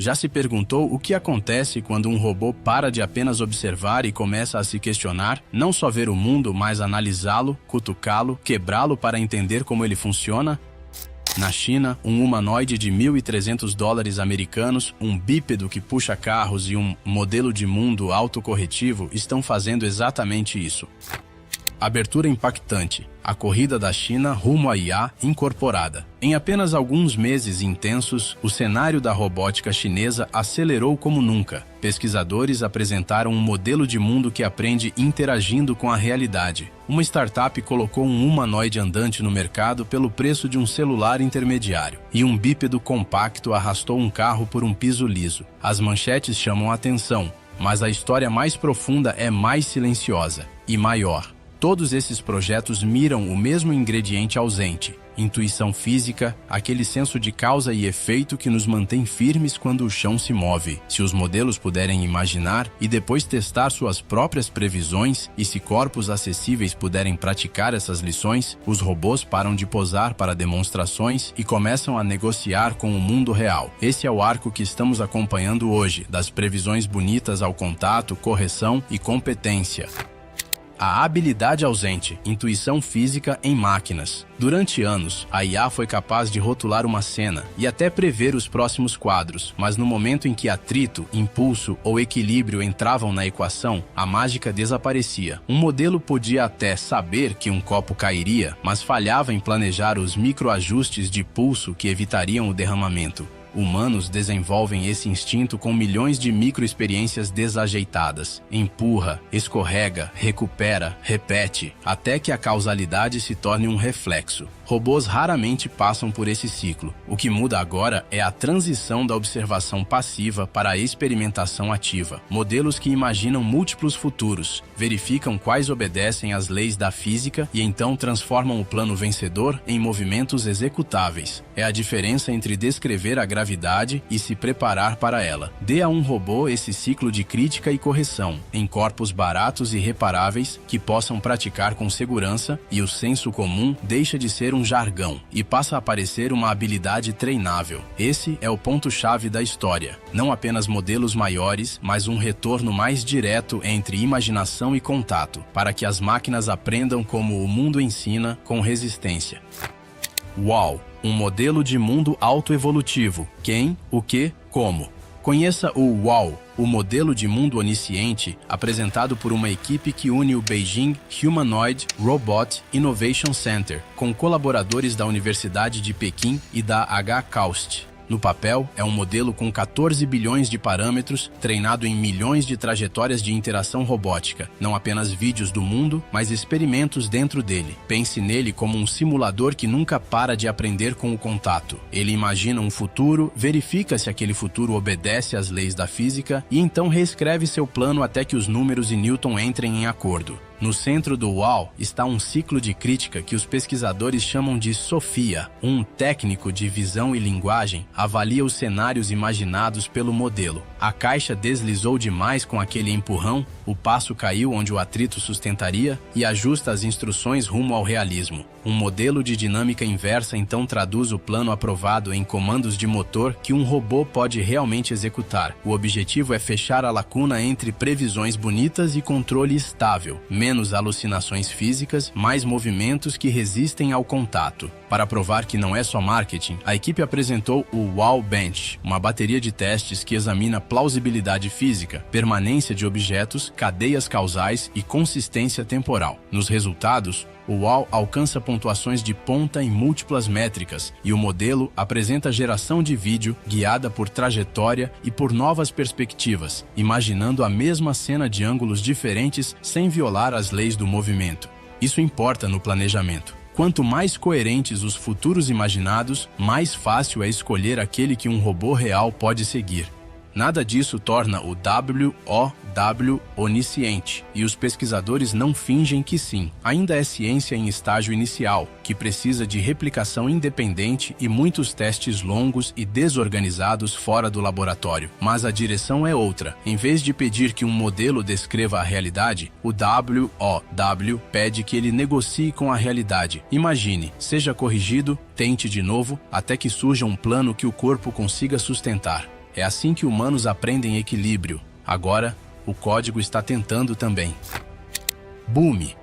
Já se perguntou o que acontece quando um robô para de apenas observar e começa a se questionar, não só ver o mundo, mas analisá-lo, cutucá-lo, quebrá-lo para entender como ele funciona? Na China, um humanoide de $1.300 americanos, um bípedo que puxa carros e um modelo de mundo autocorretivo estão fazendo exatamente isso. Abertura impactante. A corrida da China rumo à IA incorporada. Em apenas alguns meses intensos, o cenário da robótica chinesa acelerou como nunca. Pesquisadores apresentaram um modelo de mundo que aprende interagindo com a realidade. Uma startup colocou um humanoide andante no mercado pelo preço de um celular intermediário. E um bípedo compacto arrastou um carro por um piso liso. As manchetes chamam a atenção, mas a história mais profunda é mais silenciosa e maior. Todos esses projetos miram o mesmo ingrediente ausente: intuição física, aquele senso de causa e efeito que nos mantém firmes quando o chão se move. Se os modelos puderem imaginar e depois testar suas próprias previsões, e se corpos acessíveis puderem praticar essas lições, os robôs param de posar para demonstrações e começam a negociar com o mundo real. Esse é o arco que estamos acompanhando hoje, das previsões bonitas ao contato, correção e competência. A habilidade ausente, intuição física em máquinas. Durante anos, a IA foi capaz de rotular uma cena e até prever os próximos quadros, mas no momento em que atrito, impulso ou equilíbrio entravam na equação, a mágica desaparecia. Um modelo podia até saber que um copo cairia, mas falhava em planejar os microajustes de pulso que evitariam o derramamento. Humanos desenvolvem esse instinto com milhões de microexperiências desajeitadas. Empurra, escorrega, recupera, repete, até que a causalidade se torne um reflexo. Robôs raramente passam por esse ciclo. O que muda agora é a transição da observação passiva para a experimentação ativa. Modelos que imaginam múltiplos futuros, verificam quais obedecem às leis da física e então transformam o plano vencedor em movimentos executáveis. É a diferença entre descrever a gravidade e se preparar para ela. Dê a um robô esse ciclo de crítica e correção, em corpos baratos e reparáveis que possam praticar com segurança, e o senso comum deixa de ser um jargão e passa a parecer uma habilidade treinável. Esse é o ponto-chave da história. Não apenas modelos maiores, mas um retorno mais direto entre imaginação e contato, para que as máquinas aprendam como o mundo ensina, com resistência. Uau! Um modelo de mundo autoevolutivo. Quem, o que, como. Conheça o UAU, o modelo de mundo onisciente, apresentado por uma equipe que une o Beijing Humanoid Robot Innovation Center, com colaboradores da Universidade de Pequim e da HKAUST. No papel, é um modelo com 14 bilhões de parâmetros, treinado em milhões de trajetórias de interação robótica. Não apenas vídeos do mundo, mas experimentos dentro dele. Pense nele como um simulador que nunca para de aprender com o contato. Ele imagina um futuro, verifica se aquele futuro obedece às leis da física e então reescreve seu plano até que os números e Newton entrem em acordo. No centro do UAU está um ciclo de crítica que os pesquisadores chamam de SOFIA. Um técnico de visão e linguagem avalia os cenários imaginados pelo modelo. A caixa deslizou demais com aquele empurrão, o passo caiu onde o atrito sustentaria e ajusta as instruções rumo ao realismo. Um modelo de dinâmica inversa então traduz o plano aprovado em comandos de motor que um robô pode realmente executar. O objetivo é fechar a lacuna entre previsões bonitas e controle estável. Menos alucinações físicas, mais movimentos que resistem ao contato. Para provar que não é só marketing, a equipe apresentou o Wow Bench, uma bateria de testes que examina plausibilidade física, permanência de objetos, cadeias causais e consistência temporal. Nos resultados, o Wow alcança pontuações de ponta em múltiplas métricas e o modelo apresenta geração de vídeo guiada por trajetória e por novas perspectivas, imaginando a mesma cena de ângulos diferentes sem violar as leis do movimento. Isso importa no planejamento. Quanto mais coerentes os futuros imaginados, mais fácil é escolher aquele que um robô real pode seguir. Nada disso torna o WOW onisciente, e os pesquisadores não fingem que sim. Ainda é ciência em estágio inicial, que precisa de replicação independente e muitos testes longos e desorganizados fora do laboratório. Mas a direção é outra. Em vez de pedir que um modelo descreva a realidade, o WOW pede que ele negocie com a realidade. Imagine, seja corrigido, tente de novo, até que surja um plano que o corpo consiga sustentar. É assim que humanos aprendem equilíbrio. Agora, o código está tentando também. Bumi,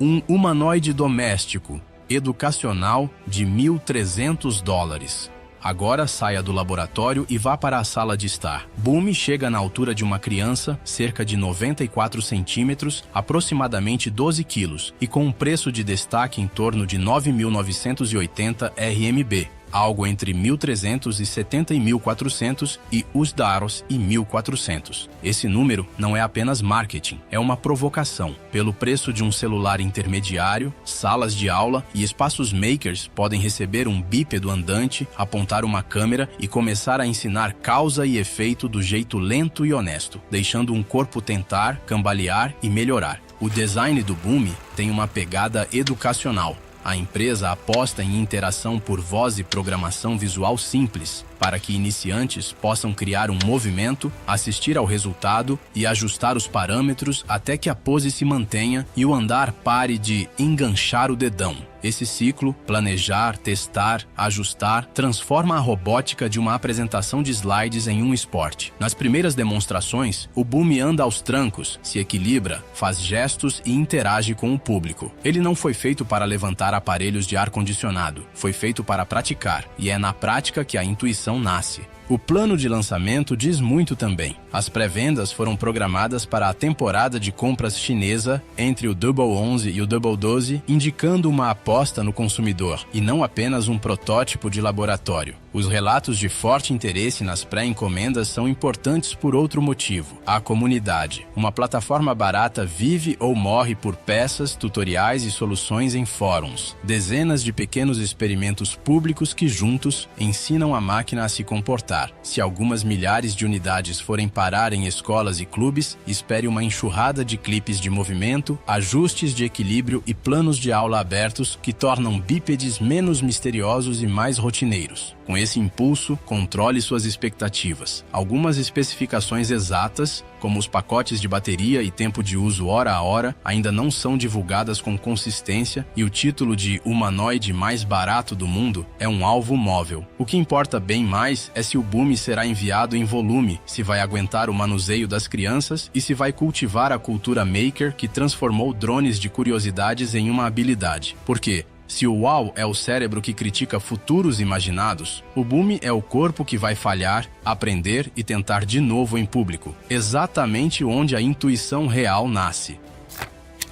um humanoide doméstico, educacional de $1.300. Agora saia do laboratório e vá para a sala de estar. Bumi chega na altura de uma criança, cerca de 94 centímetros, aproximadamente 12 quilos, e com um preço de destaque em torno de 9.980 RMB. Algo entre 1.370 e 1.400 e os daros e 1.400. Esse número não é apenas marketing, é uma provocação. Pelo preço de um celular intermediário, salas de aula e espaços makers podem receber um bípedo andante, apontar uma câmera e começar a ensinar causa e efeito do jeito lento e honesto, deixando um corpo tentar, cambalear e melhorar. O design do Bumi tem uma pegada educacional. A empresa aposta em interação por voz e programação visual simples, para que iniciantes possam criar um movimento, assistir ao resultado e ajustar os parâmetros até que a pose se mantenha e o andar pare de enganchar o dedão. Esse ciclo, planejar, testar, ajustar, transforma a robótica de uma apresentação de slides em um esporte. Nas primeiras demonstrações, o Bumi anda aos trancos, se equilibra, faz gestos e interage com o público. Ele não foi feito para levantar aparelhos de ar-condicionado, foi feito para praticar, e é na prática que a intuição nasce. O plano de lançamento diz muito também. As pré-vendas foram programadas para a temporada de compras chinesa entre o Double 11 e o Double 12, indicando uma aposta no consumidor, e não apenas um protótipo de laboratório. Os relatos de forte interesse nas pré-encomendas são importantes por outro motivo. A comunidade. Uma plataforma barata vive ou morre por peças, tutoriais e soluções em fóruns. Dezenas de pequenos experimentos públicos que juntos ensinam a máquina a se comportar. Se algumas milhares de unidades forem parar em escolas e clubes, espere uma enxurrada de clipes de movimento, ajustes de equilíbrio e planos de aula abertos que tornam bípedes menos misteriosos e mais rotineiros. Com esse impulso, controle suas expectativas. Algumas especificações exatas, como os pacotes de bateria e tempo de uso hora a hora, ainda não são divulgadas com consistência e o título de humanoide mais barato do mundo é um alvo móvel. O que importa bem mais é se o Bumi será enviado em volume, se vai aguentar o manuseio das crianças e se vai cultivar a cultura maker que transformou drones de curiosidades em uma habilidade. Porque se o UAU é o cérebro que critica futuros imaginados, o Bumi é o corpo que vai falhar, aprender e tentar de novo em público, exatamente onde a intuição real nasce.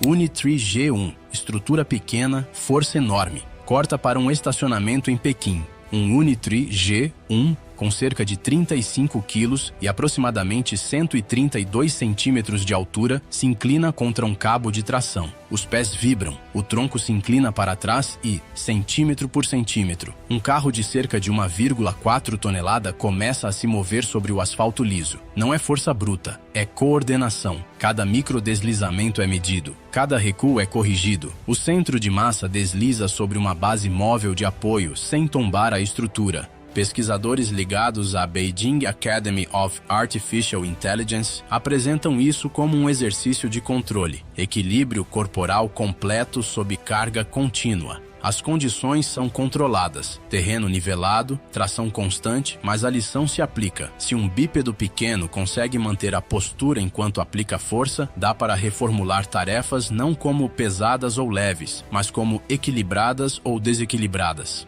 Unitree G1, estrutura pequena, força enorme, corta para um estacionamento em Pequim. Um Unitree G1 com cerca de 35 quilos e aproximadamente 132 centímetros de altura, se inclina contra um cabo de tração. Os pés vibram, o tronco se inclina para trás e, centímetro por centímetro, um carro de cerca de 1,4 tonelada começa a se mover sobre o asfalto liso. Não é força bruta, é coordenação. Cada microdeslizamento é medido, cada recuo é corrigido. O centro de massa desliza sobre uma base móvel de apoio sem tombar a estrutura. Pesquisadores ligados à Beijing Academy of Artificial Intelligence apresentam isso como um exercício de controle, equilíbrio corporal completo sob carga contínua. As condições são controladas, terreno nivelado, tração constante, mas a lição se aplica. Se um bípedo pequeno consegue manter a postura enquanto aplica força, dá para reformular tarefas não como pesadas ou leves, mas como equilibradas ou desequilibradas.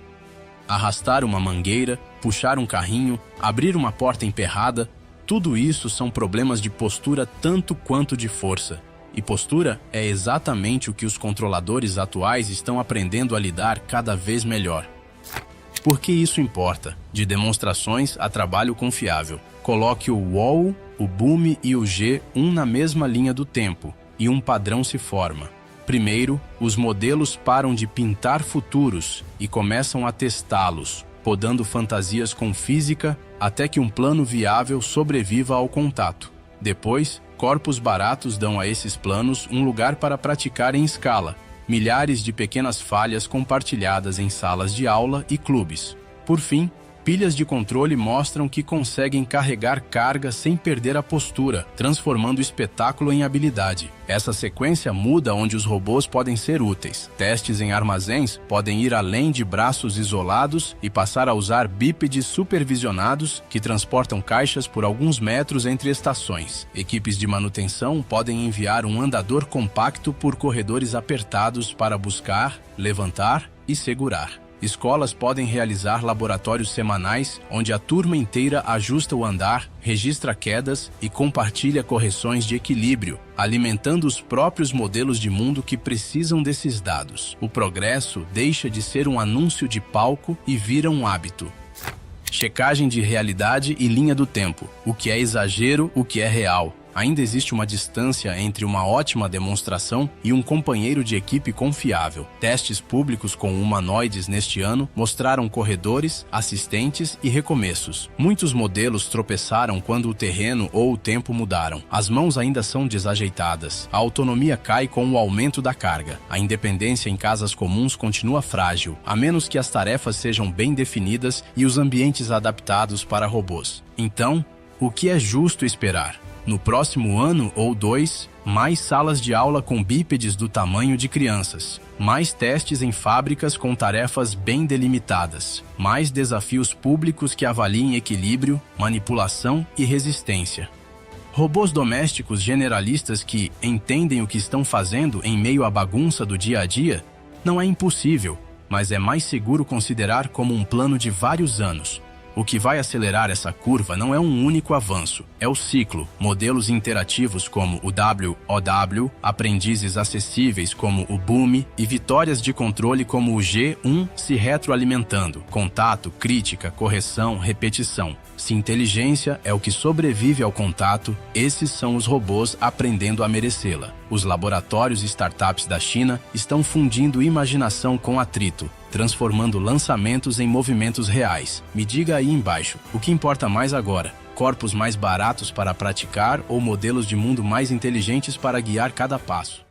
Arrastar uma mangueira, puxar um carrinho, abrir uma porta emperrada, tudo isso são problemas de postura tanto quanto de força. E postura é exatamente o que os controladores atuais estão aprendendo a lidar cada vez melhor. Por que isso importa? De demonstrações a trabalho confiável. Coloque o UAU, o Bumi e o G um na mesma linha do tempo, e um padrão se forma. Primeiro, os modelos param de pintar futuros e começam a testá-los, podando fantasias com física até que um plano viável sobreviva ao contato. Depois, corpos baratos dão a esses planos um lugar para praticar em escala, milhares de pequenas falhas compartilhadas em salas de aula e clubes. Por fim, Pilhas de controle mostram que conseguem carregar carga sem perder a postura, transformando o espetáculo em habilidade. Essa sequência muda onde os robôs podem ser úteis. Testes em armazéns podem ir além de braços isolados e passar a usar bípedes supervisionados que transportam caixas por alguns metros entre estações. Equipes de manutenção podem enviar um andador compacto por corredores apertados para buscar, levantar e segurar. Escolas podem realizar laboratórios semanais onde a turma inteira ajusta o andar, registra quedas e compartilha correções de equilíbrio, alimentando os próprios modelos de mundo que precisam desses dados. O progresso deixa de ser um anúncio de palco e vira um hábito. Checagem de realidade e linha do tempo. O que é exagero, o que é real. Ainda existe uma distância entre uma ótima demonstração e um companheiro de equipe confiável. Testes públicos com humanoides neste ano mostraram corredores, assistentes e recomeços. Muitos modelos tropeçaram quando o terreno ou o tempo mudaram. As mãos ainda são desajeitadas. A autonomia cai com o aumento da carga. A independência em casas comuns continua frágil, a menos que as tarefas sejam bem definidas e os ambientes adaptados para robôs. Então, o que é justo esperar? No próximo ano ou 2, mais salas de aula com bípedes do tamanho de crianças, mais testes em fábricas com tarefas bem delimitadas, mais desafios públicos que avaliem equilíbrio, manipulação e resistência. Robôs domésticos generalistas que entendem o que estão fazendo em meio à bagunça do dia a dia? Não é impossível, mas é mais seguro considerar como um plano de vários anos. O que vai acelerar essa curva não é um único avanço, é o ciclo. Modelos interativos como o WOW, aprendizes acessíveis como o BOOM e vitórias de controle como o G1 se retroalimentando. Contato, crítica, correção, repetição. Se inteligência é o que sobrevive ao contato, esses são os robôs aprendendo a merecê-la. Os laboratórios e startups da China estão fundindo imaginação com atrito, transformando lançamentos em movimentos reais. Me diga aí embaixo, o que importa mais agora? Corpos mais baratos para praticar ou modelos de mundo mais inteligentes para guiar cada passo?